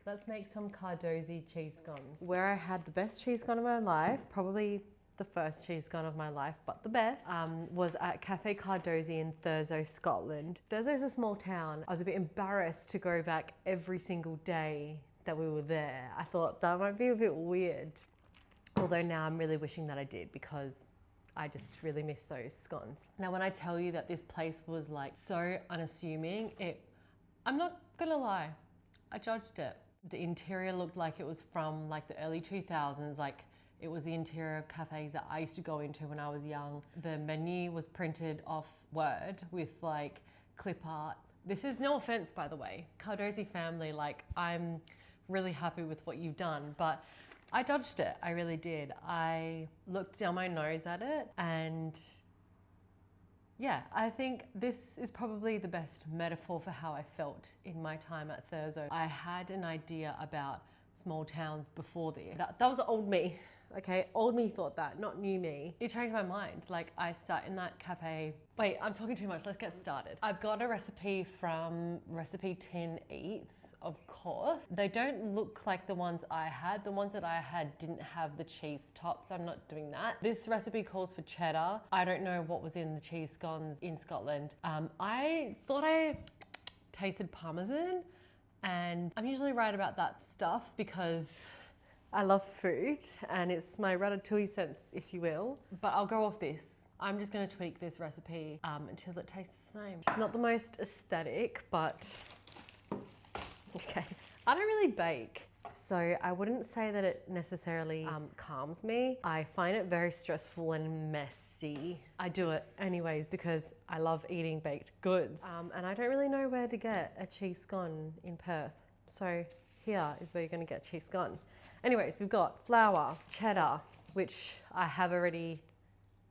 Let's make some Cardosi cheese scones. Where I had the best cheese scone of my life, probably the first cheese scone of my life, but the best, was at Cafe Cardosi in Thurso, Scotland. Thurso's a small town. I was a bit embarrassed to go back every single day that we were there. I thought that might be a bit weird. Although now I'm really wishing that I did, because I just really miss those scones. Now, when I tell you that this place was like so unassuming, I'm not gonna lie, I judged it. The interior looked like it was from like the early 2000s, like it was the interior of cafes that I used to go into when I was young. The menu was printed off Word with like clip art. This is no offense, by the way. Cardosi family, like, I'm really happy with what you've done, but I dodged it, I really did. I looked down my nose at it, and yeah, I think this is probably the best metaphor for how I felt in my time at Thurso. I had an idea about small towns before this. That was old me, okay? Old me thought that, not new me. It changed my mind. Like, I sat in that cafe. Wait, I'm talking too much, let's get started. I've got a recipe from Recipe Tin Eats, of course. They don't look like the ones I had. The ones that I had didn't have the cheese tops. I'm not doing that. This recipe calls for cheddar. I don't know what was in the cheese scones in Scotland. I thought I tasted Parmesan, and I'm usually right about that stuff because I love food and it's my ratatouille sense, if you will. But I'll go off this. I'm just gonna tweak this recipe until it tastes the same. It's not the most aesthetic, but okay. I don't really bake, so I wouldn't say that it necessarily calms me. I find it very stressful and messy. I do it anyways because I love eating baked goods. And I don't really know where to get a cheese scone in Perth. So here is where you're gonna get cheese scone. Anyways, we've got flour, cheddar, which I have already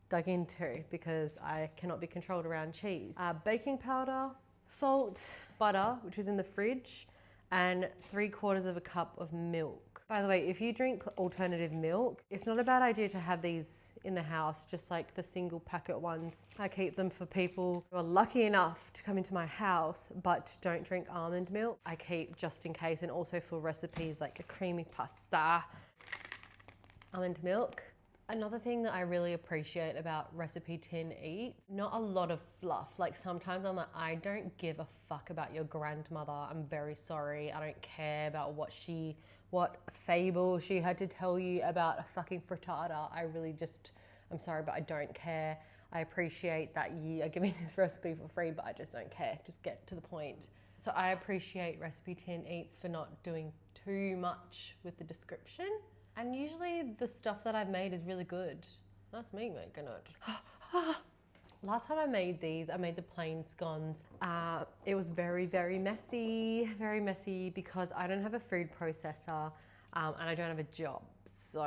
dug into because I cannot be controlled around cheese. Baking powder, salt, butter, which is in the fridge, and 3/4 cup of milk. By the way, if you drink alternative milk, it's not a bad idea to have these in the house, just like the single packet ones. I keep them for people who are lucky enough to come into my house but don't drink almond milk. I keep just in case, and also for recipes like a creamy pasta. Almond milk. Another thing that I really appreciate about Recipe Tin Eats, not a lot of fluff. Like, sometimes I'm like, I don't give a fuck about your grandmother. I'm very sorry. I don't care about what fable she had to tell you about a fucking frittata. I'm sorry, but I don't care. I appreciate that you are giving this recipe for free, but I just don't care. Just get to the point. So I appreciate Recipe Tin Eats for not doing too much with the description. And usually the stuff that I've made is really good. That's me making it. Last time I made these, I made the plain scones. It was very, very messy because I don't have a food processor and I don't have a job. So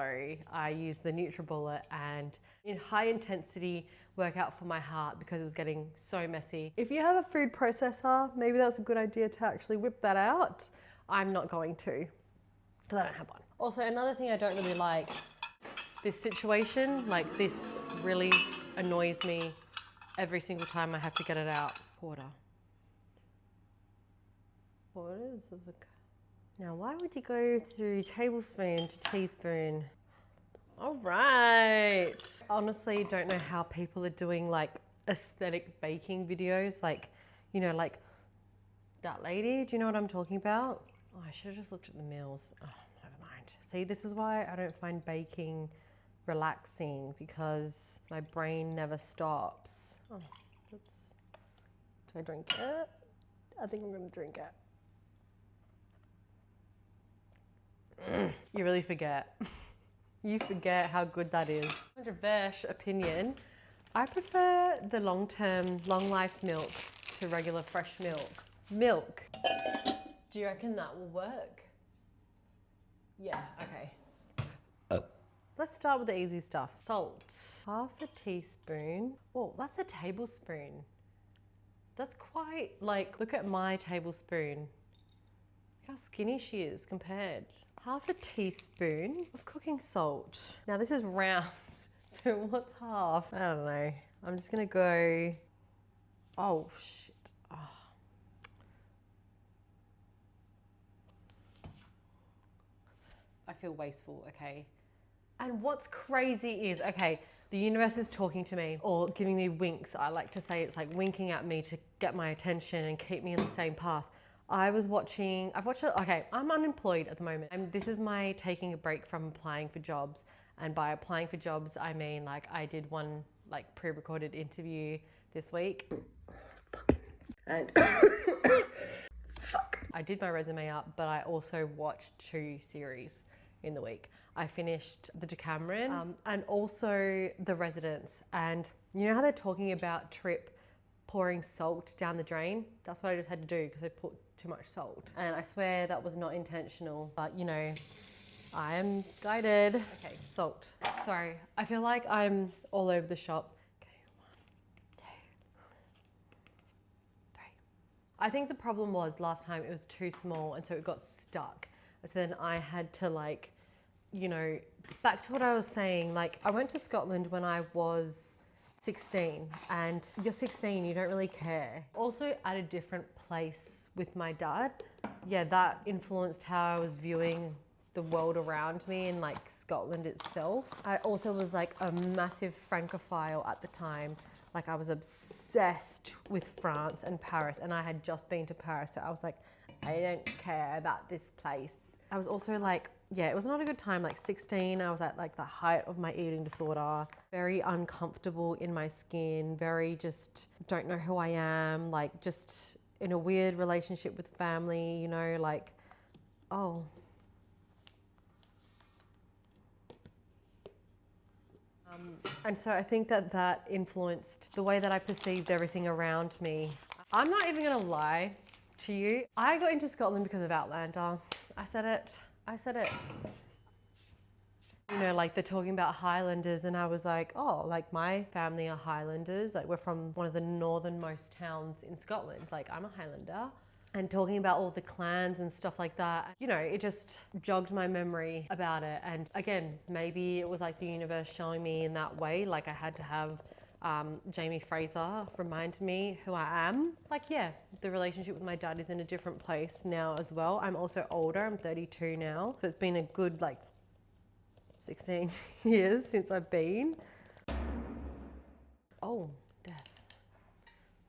I used the NutriBullet and in high intensity workout for my heart because it was getting so messy. If you have a food processor, maybe that's a good idea to actually whip that out. I'm not going to, because I don't have one. Also, another thing I don't really like, this situation, like this really annoys me every single time I have to get it out. Quarters of a cup. Now, why would you go through tablespoon to teaspoon? All right. Honestly, don't know how people are doing like aesthetic baking videos. Like, you know, like that lady, do you know what I'm talking about? Oh, I should have just looked at the meals. Oh, never mind. See, this is why I don't find baking relaxing, because my brain never stops. Oh, do I drink it? I think I'm gonna drink it. You really forget. You forget how good that is. Controversial opinion. I prefer the long-term, long-life milk to regular fresh milk. Milk. Do you reckon that will work? Yeah, okay. Let's start with the easy stuff. Salt. 1/2 teaspoon. Oh, that's a tablespoon. That's quite, like, look at my tablespoon. Look how skinny she is compared. 1/2 teaspoon of cooking salt. Now this is round, so what's half? I don't know. I'm just gonna go, oh shit. Oh. feel wasteful, okay? And what's crazy is, okay, the universe is talking to me or giving me winks. I like to say it's like winking at me to get my attention and keep me in the same path. I've watched it, okay, I'm unemployed at the moment. This is my taking a break from applying for jobs. And by applying for jobs, I mean like I did one like pre-recorded interview this week. And I did my resume up, but I also watched 2 series in the week. I finished The Decameron and also The Residence. And you know how they're talking about Trip pouring salt down the drain? That's what I just had to do because I put too much salt. And I swear that was not intentional, but you know, I am guided. Okay, salt. Sorry, I feel like I'm all over the shop. Okay, 1, 2, 3. I think the problem was last time it was too small and so it got stuck. So then I had to like, you know, back to what I was saying, like I went to Scotland when I was 16 and you're 16, you don't really care. Also at a different place with my dad. Yeah, that influenced how I was viewing the world around me and like Scotland itself. I also was like a massive Francophile at the time. Like I was obsessed with France and Paris and I had just been to Paris. So I was like, I don't care about this place. I was also like, yeah, it was not a good time. Like 16, I was at like the height of my eating disorder, very uncomfortable in my skin, very just don't know who I am, like just in a weird relationship with family, you know, like, oh. And so I think that that influenced the way that I perceived everything around me. I'm not even gonna lie to you. I got into Scotland because of Outlander. I said it. You know, like they're talking about Highlanders and I was like, oh, like my family are Highlanders. Like we're from one of the northernmost towns in Scotland. Like I'm a Highlander. And talking about all the clans and stuff like that, you know, it just jogged my memory about it. And again, maybe it was like the universe showing me in that way, like I had to have Jamie Fraser remind me who I am. Like, yeah, the relationship with my dad is in a different place now as well. I'm also older, I'm 32 now. So it's been a good like 16 years since I've been. Oh, death.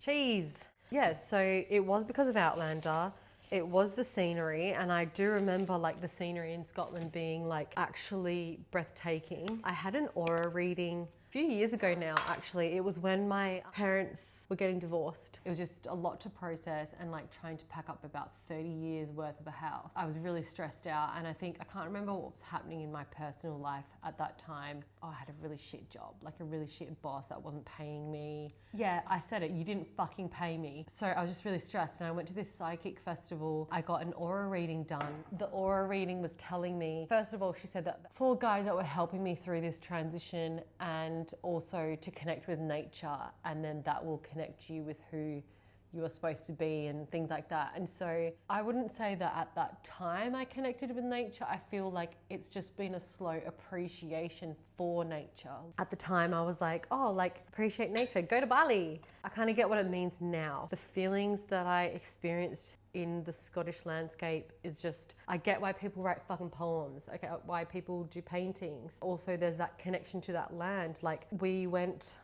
Cheese. Yeah, so it was because of Outlander. It was the scenery, and I do remember like the scenery in Scotland being like actually breathtaking. I had an aura reading a few years ago now, actually. It was when my parents were getting divorced. It was just a lot to process and like trying to pack up about 30 years worth of a house. I was really stressed out and I can't remember what was happening in my personal life at that time. Oh, I had a really shit job, like a really shit boss that wasn't paying me. Yeah, I said it, you didn't fucking pay me. So I was just really stressed and I went to this psychic festival. I got an aura reading done. The aura reading was telling me, first of all, she said that 4 guys that were helping me through this transition and also to connect with nature, and then that will connect you with who you are supposed to be and things like that. And so I wouldn't say that at that time I connected with nature. I feel like it's just been a slow appreciation for nature. At the time I was like, oh, like appreciate nature, go to Bali. I kind of get what it means now. The feelings that I experienced in the Scottish landscape is just, I get why people write fucking poems, okay, why people do paintings. Also there's that connection to that land. Like we went,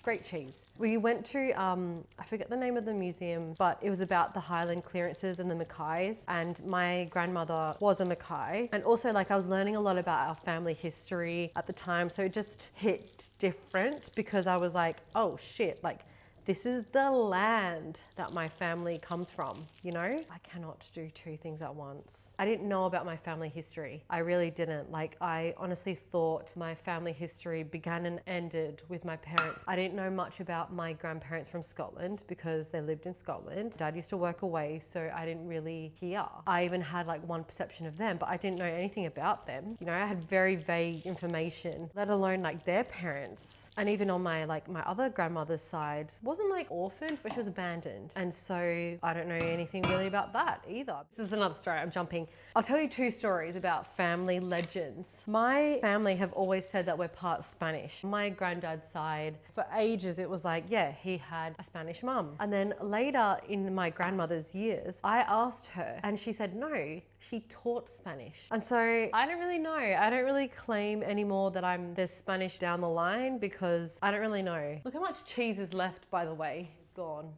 great cheese. We went to, I forget the name of the museum, but it was about the Highland clearances and the Mackays. And my grandmother was a Mackay. And also like I was learning a lot about our family history at the time. So it just hit different because I was like, oh shit, like this is the land that my family comes from, you know? I cannot do 2 things at once. I didn't know about my family history. I really didn't. Like, I honestly thought my family history began and ended with my parents. I didn't know much about my grandparents from Scotland because they lived in Scotland. Dad used to work away, so I didn't really hear. I even had like one perception of them, but I didn't know anything about them. You know, I had very vague information, let alone like their parents. And even on my other grandmother's side, wasn't wasn't like orphaned, but she was abandoned. And so I don't know anything really about that either. This is another story, I'm jumping. I'll tell you 2 stories about family legends. My family have always said that we're part Spanish. My granddad's side, for ages it was like, yeah, he had a Spanish mum. And then later in my grandmother's years, I asked her and she said no, she taught Spanish. And so I don't really know. I don't really claim anymore that there's Spanish down the line because I don't really know. Look how much cheese is left, by the way. It's gone.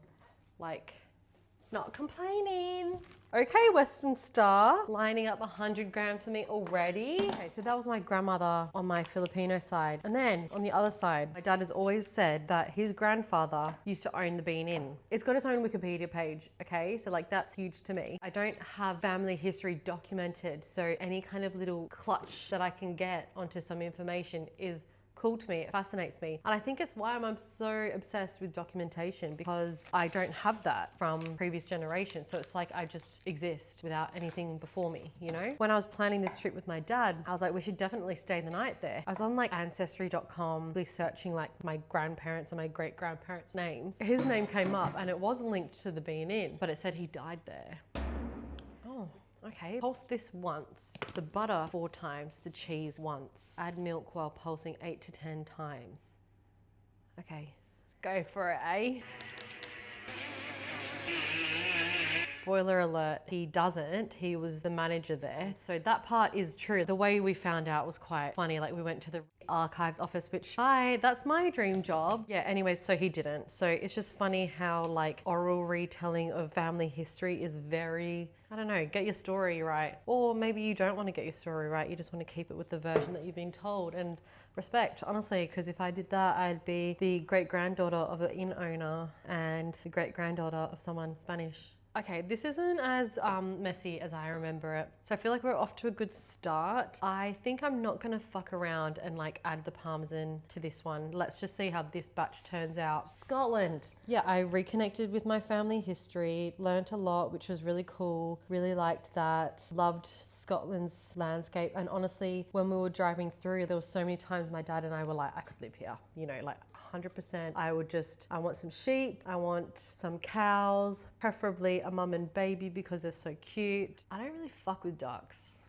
Like, not complaining. Okay, Western Star, lining up 100 grams for me already. Okay, so that was my grandmother on my Filipino side. And then on the other side, my dad has always said that his grandfather used to own the Bean Inn. It's got its own Wikipedia page, okay? So like that's huge to me. I don't have family history documented, so any kind of little clutch that I can get onto some information is cool to me, it fascinates me. And I think it's why I'm so obsessed with documentation, because I don't have that from previous generations. So it's like I just exist without anything before me, you know? When I was planning this trip with my dad, I was like, we should definitely stay the night there. I was on like ancestry.com, searching like my grandparents and my great grandparents' names. His name came up and it was linked to the Bean Inn, but it said he died there. Oh. Okay, pulse this once, the butter 4 times, the cheese once. Add milk while pulsing 8 to 10 times. Okay, go for it, eh? Spoiler alert, he doesn't. He was the manager there. So that part is true. The way we found out was quite funny. Like we went to the archives office, which, hi, that's my dream job. Yeah, anyways, so he didn't. So it's just funny how like oral retelling of family history is very, I don't know, get your story right. Or maybe you don't want to get your story right. You just want to keep it with the version that you've been told. And respect, honestly, because if I did that, I'd be the great-granddaughter of an inn owner and the great-granddaughter of someone Spanish. Okay, this isn't as messy as I remember it. So I feel like we're off to a good start. I think I'm not gonna fuck around and like add the parmesan to this one. Let's just see how this batch turns out. Scotland. Yeah, I reconnected with my family history, learnt a lot, which was really cool. Really liked that. Loved Scotland's landscape. And honestly, when we were driving through, there was so many times my dad and I were like, I could live here, you know, like 100%. I want some sheep, I want some cows, preferably a mum and baby because they're so cute. I don't really fuck with ducks.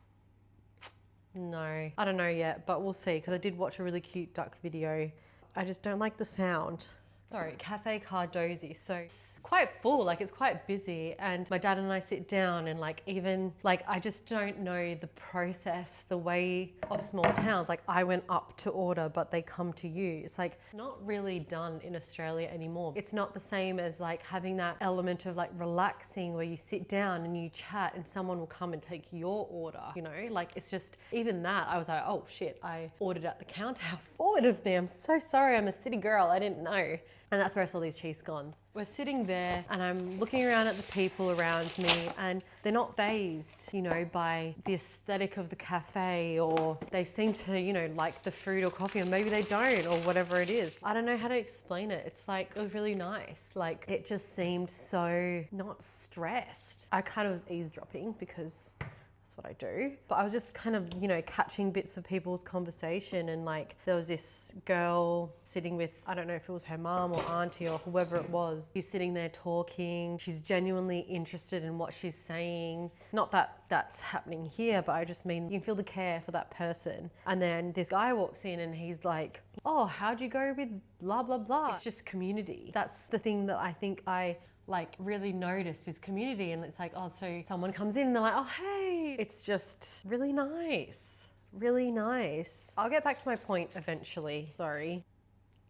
No, I don't know yet, but we'll see, because I did watch a really cute duck video. I just don't like the sound. Sorry, Cafe Cardosi. So it's quite full, like it's quite busy, and my dad and I sit down and like even like I just don't know the process, the way of small towns. Like I went up to order, but they come to you. It's like not really done in Australia anymore. It's not the same as like having that element of like relaxing where you sit down and you chat and someone will come and take your order, you know? Like it's just, even that, I was like, oh shit, I ordered at the counter. How forward of me. I'm so sorry, I'm a city girl, I didn't know. And that's where I saw these cheese scones. We're sitting there and I'm looking around at the people around me and they're not fazed, you know, by the aesthetic of the cafe, or they seem to, you know, like the food or coffee, or maybe they don't, or whatever it is. I don't know how to explain it. It's like, it was really nice. Like it just seemed so not stressed. I kind of was eavesdropping because that's what I do. But I was just kind of, you know, catching bits of people's conversation, and like there was this girl sitting with, I don't know if it was her mum or auntie or whoever it was. She's sitting there talking. She's genuinely interested in what she's saying. Not that that's happening here, but I just mean you can feel the care for that person. And then this guy walks in and he's like, oh, how'd you go with blah, blah, blah. It's just community. That's the thing that I think I like really noticed, is community. And it's like, oh, so someone comes in and they're like, oh, hey, it's just really nice, really nice. I'll get back to my point eventually, sorry.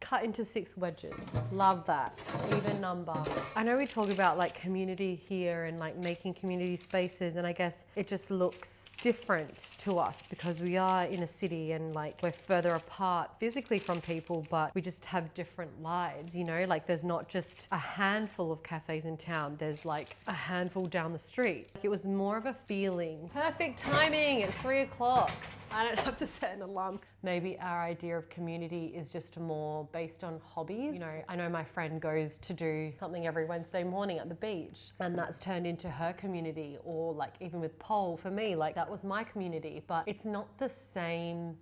Cut into 6 wedges. Love that. Even number. I know we talk about like community here and like making community spaces, and I guess it just looks different to us because we are in a city and like we're further apart physically from people, but we just have different lives, you know? Like there's not just a handful of cafes in town, there's like a handful down the street. It was more of a feeling. Perfect timing, it's 3 o'clock. I don't have to set an alarm. Maybe our idea of community is just more based on hobbies. You know, I know my friend goes to do something every Wednesday morning at the beach, and that's turned into her community. Or like even with pole, for me, like that was my community, but it's not the same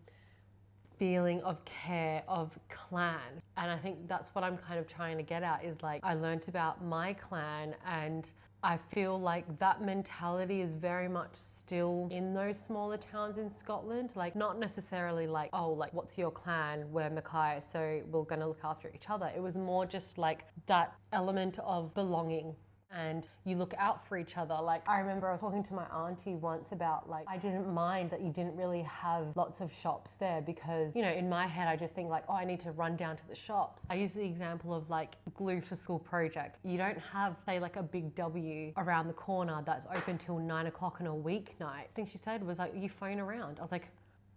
feeling of care, of clan. And I think that's what I'm kind of trying to get at, is like, I learnt about my clan, and I feel like that mentality is very much still in those smaller towns in Scotland. Like, not necessarily like, oh, like, what's your clan? We're Mackay, so we're gonna look after each other. It was more just like that element of belonging, and you look out for each other. Like, I remember I was talking to my auntie once about, like, I didn't mind that you didn't really have lots of shops there, because, you know, in my head I just think like, oh, I need to run down to the shops. I use the example of like glue for school project. You don't have, say, like a Big W around the corner that's open till 9 o'clock on a weeknight. I think she said was like, you phone around. I was like,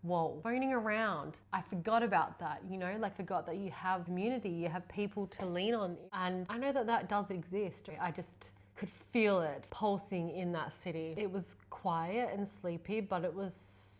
whoa, phoning around. I forgot about that, you know, like, forgot that you have community, you have people to lean on. And I know that that does exist. I just could feel it pulsing in that city. It was quiet and sleepy, but it was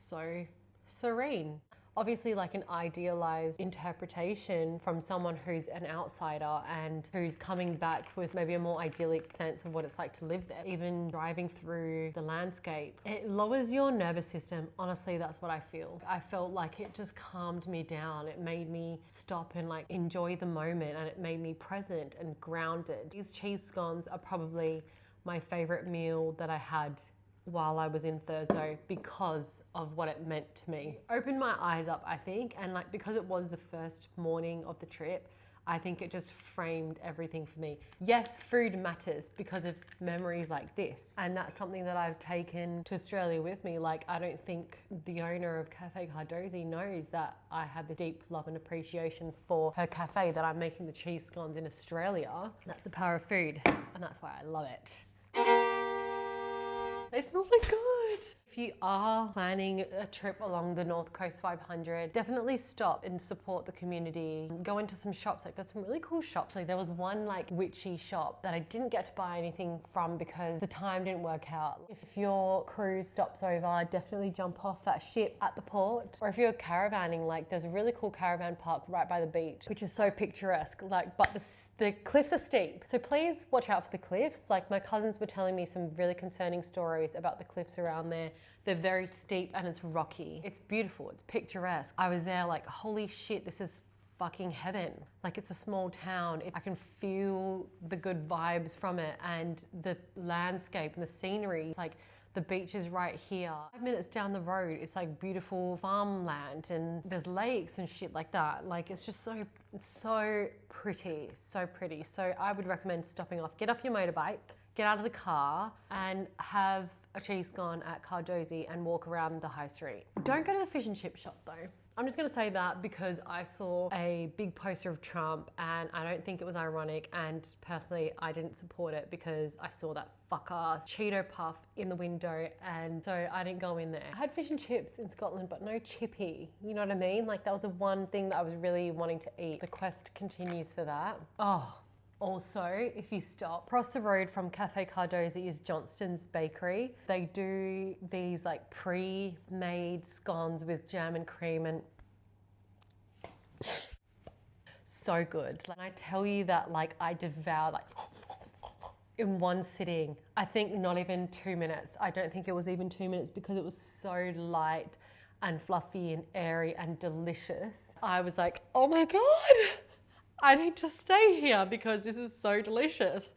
so serene. Obviously, like an idealized interpretation from someone who's an outsider and who's coming back with maybe a more idyllic sense of what it's like to live there. Even driving through the landscape, it lowers your nervous system. Honestly, that's what I feel. I felt like it just calmed me down. It made me stop and like enjoy the moment, and it made me present and grounded. These cheese scones are probably my favorite meal that I had while I was in Thurso, because of what it meant to me. Opened my eyes up, I think, and like, because it was the first morning of the trip, I think it just framed everything for me. Yes, food matters because of memories like this, and that's something that I've taken to Australia with me. Like, I don't think the owner of Cafe Cardosi knows that I have the deep love and appreciation for her cafe, that I'm making the cheese scones in Australia. That's the power of food, and that's why I love it. It smells so good. If you are planning a trip along the North Coast 500, definitely stop and support the community. Go into some shops. Like, there's some really cool shops. Like, there was one like witchy shop that I didn't get to buy anything from because the time didn't work out. If your cruise stops over, definitely jump off that ship at the port. Or if you're caravanning, like, there's a really cool caravan park right by the beach, which is so picturesque. Like, but the cliffs are steep, so please watch out for the cliffs. Like, my cousins were telling me some really concerning stories about the cliffs around there. They're very steep and it's rocky. It's beautiful, it's picturesque. I was there like, holy shit, this is fucking heaven. Like, it's a small town. I can feel the good vibes from it, and the landscape and the scenery. It's like, the beach is right here. 5 minutes down the road, it's like beautiful farmland, and there's lakes and shit like that. Like, it's just so pretty, so pretty. So I would recommend stopping off, get off your motorbike, get out of the car, and have a cheese scone at Cardosi and walk around the high street. Don't go to the fish and chip shop though. I'm just gonna say that because I saw a big poster of Trump, and I don't think it was ironic, and personally I didn't support it because I saw that fuck-ass Cheeto puff in the window, and so I didn't go in there. I had fish and chips in Scotland, but no chippy, you know what I mean? Like, that was the one thing that I was really wanting to eat. The quest continues for that. Oh. Also, if you stop, across the road from Cafe Cardosi is Johnston's Bakery. They do these like pre-made scones with jam and cream, and so good. And I tell you that, like, I devoured like in one sitting. I think not even 2 minutes. I don't think it was even 2 minutes because it was so light and fluffy and airy and delicious. I was like, oh my God, I need to stay here because this is so delicious.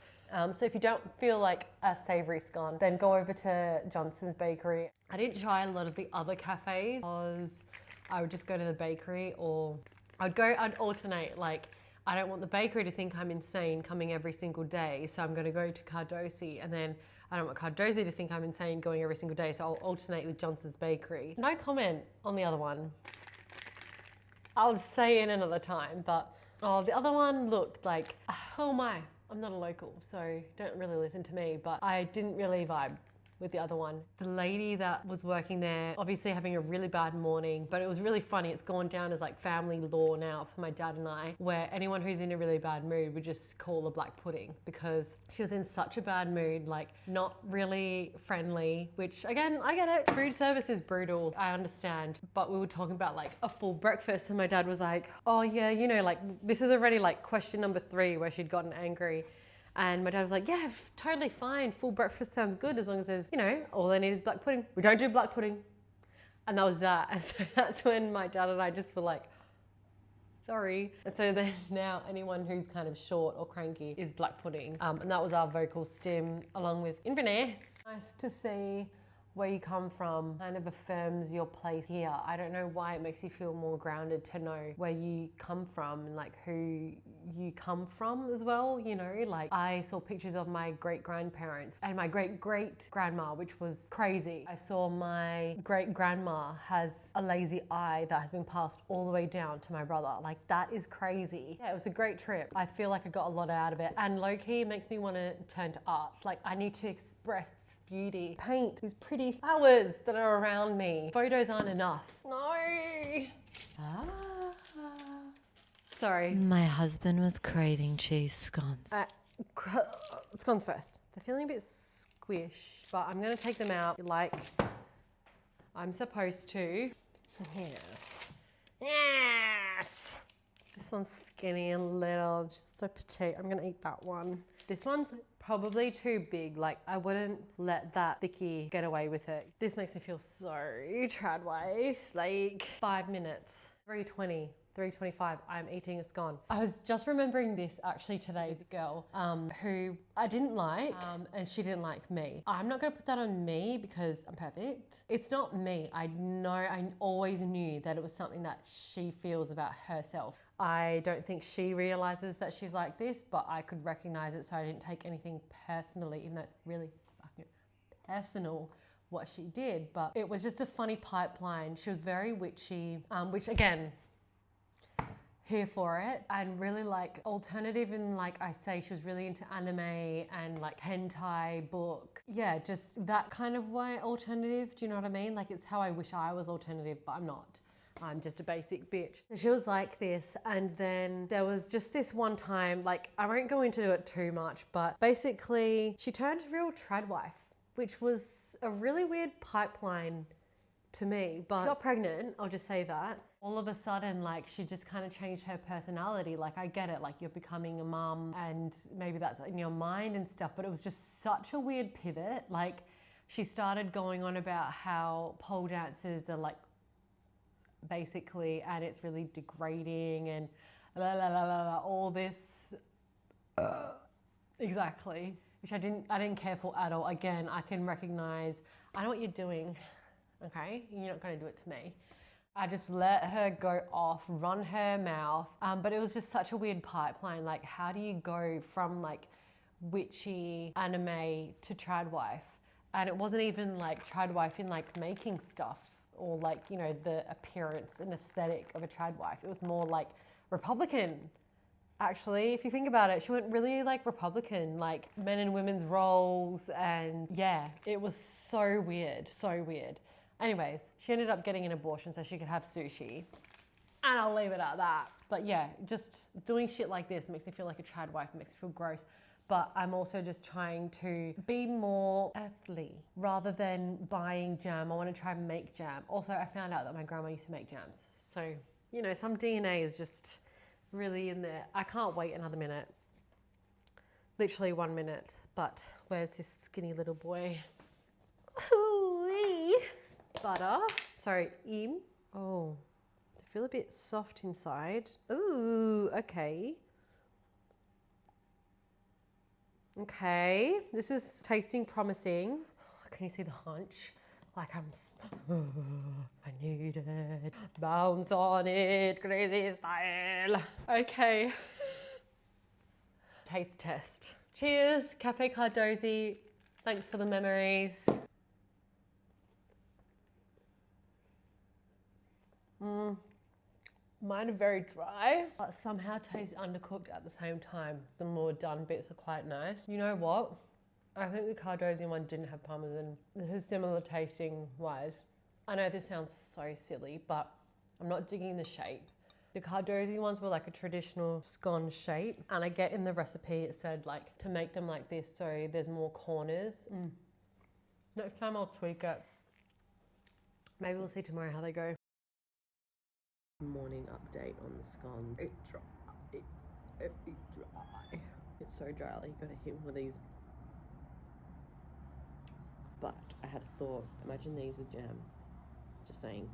So if you don't feel like a savoury scone, then go over to Johnston's Bakery. I didn't try a lot of the other cafes because I would just go to the bakery, or I'd alternate. Like, I don't want the bakery to think I'm insane coming every single day, so I'm going to go to Cardosi, and then I don't want Cardosi to think I'm insane going every single day, so I'll alternate with Johnston's Bakery. No comment on the other one. I'll say it another time, but oh, the other one looked like, oh my, I'm not a local, so don't really listen to me, but I didn't really vibe with the other one. The lady that was working there, obviously having a really bad morning, but it was really funny. It's gone down as like family law now for my dad and I, where anyone who's in a really bad mood would just call a black pudding, because she was in such a bad mood, like not really friendly, which again, I get it. Food service is brutal, I understand. But we were talking about like a full breakfast, and my dad was like, oh yeah, you know, like this is already like question number 3 where she'd gotten angry. And my dad was like, yeah, totally fine. Full breakfast sounds good as long as there's, you know, all they need is black pudding. We don't do black pudding. And that was that. And so that's when my dad and I just were like, sorry. And so then now anyone who's kind of short or cranky is black pudding. And that was our vocal stim along with Inverness. Nice to see where you come from, kind of affirms your place here. I don't know why it makes you feel more grounded to know where you come from and like who you come from as well, you know? Like I saw pictures of my great-grandparents and my great-great-grandma, which was crazy. I saw my great-grandma has a lazy eye that has been passed all the way down to my brother. Like that is crazy. Yeah, it was a great trip. I feel like I got a lot out of it. And low-key it makes me want to turn to art. Like I need to express beauty, paint these pretty flowers that are around me. Photos aren't enough. No. Sorry. My husband was craving cheese scones. Scones first. They're feeling a bit squish, but I'm gonna take them out like I'm supposed to. Yes. Yes. This one's skinny and little, just so petite. I'm gonna eat that one. This one's probably too big. Like I wouldn't let that thickie get away with it. This makes me feel so trad wife. Like 5 minutes, 3:20. 3:25, I'm eating a scone. I was just remembering this actually today, this girl who I didn't like and she didn't like me. I'm not gonna put that on me because I'm perfect. It's not me. I know, I always knew that it was something that she feels about herself. I don't think she realizes that she's like this, but I could recognize it, so I didn't take anything personally, even though it's really fucking personal what she did. But it was just a funny pipeline. She was very witchy, which again, here for it, and really like alternative, and like I say, she was really into anime and like hentai books. Yeah, just that kind of way alternative, do you know what I mean? Like it's how I wish I was alternative, but I'm not. I'm just a basic bitch. So she was like this, and then there was just this one time, like I won't go into it too much, but basically she turned real trad wife, which was a really weird pipeline to me, but she got pregnant, I'll just say that. All of a sudden, like she just kind of changed her personality. Like I get it, like you're becoming a mum and maybe that's in your mind and stuff, but it was just such a weird pivot. Like she started going on about how pole dancers are like basically, and it's really degrading and la la la la, la all this. Exactly, which I didn't care for at all. Again, I can recognize, I know what you're doing. Okay, you're not going to do it to me. I just let her go off, run her mouth. But it was just such a weird pipeline. Like, how do you go from like witchy anime to trad wife? And it wasn't even like trad wife in like making stuff or like, you know, the appearance and aesthetic of a trad wife. It was more like Republican. Actually, if you think about it, she went really like Republican, like men and women's roles. And yeah, it was so weird, so weird. Anyways, she ended up getting an abortion so she could have sushi. And I'll leave it at that. But yeah, just doing shit like this makes me feel like a trad wife, makes me feel gross. But I'm also just trying to be more earthly rather than buying jam. I want to try and make jam. Also, I found out that my grandma used to make jams. So, you know, some DNA is just really in there. I can't wait another minute. Literally 1 minute. But where's this skinny little boy? Ooh-wee. Butter. Sorry, Oh, I feel a bit soft inside. Ooh, okay. Okay, this is tasting promising. Can you see the hunch? Like I need it. Bounce on it, crazy style. Okay. Taste test. Cheers, Cafe Cardosi. Thanks for the memories. Mine are very dry, but somehow taste undercooked at the same time. The more done bits are quite nice. You know what? I think the Cardosi one didn't have parmesan. This is similar tasting wise. I know this sounds so silly, but I'm not digging the shape. The Cardosi ones were like a traditional scone shape, and I get in the recipe it said like to make them like this so there's more corners. Next time I'll tweak it. Maybe we'll see tomorrow how they go. Morning update on the scone. It's dry. It's dry. It's so dry, like you gotta hit one of these. But I had a thought. Imagine these with jam. Just saying,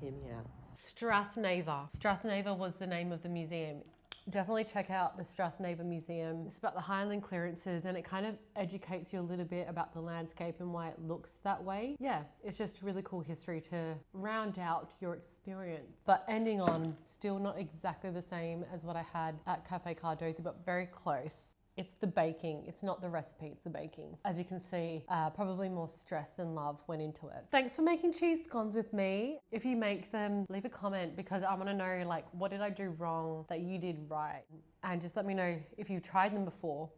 hear me out. Strathnaver was the name of the museum. Definitely check out the Strathnaver Museum. It's about the Highland clearances and it kind of educates you a little bit about the landscape and why it looks that way. Yeah, it's just really cool history to round out your experience. But ending on, still not exactly the same as what I had at Cafe Cardosi, but very close. It's the baking. It's not the recipe, it's the baking. As you can see, probably more stress than love went into it. Thanks for making cheese scones with me. If you make them, leave a comment because I want to know, like, what did I do wrong that you did right? And just let me know if you've tried them before.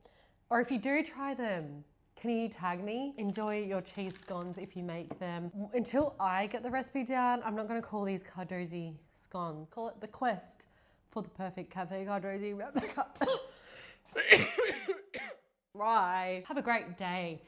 Or if you do try them, can you tag me? Enjoy your cheese scones if you make them. Until I get the recipe down, I'm not going to call these Cardosi scones. Call it the quest for the perfect Cafe Cardosi replica. Bye. Have a great day.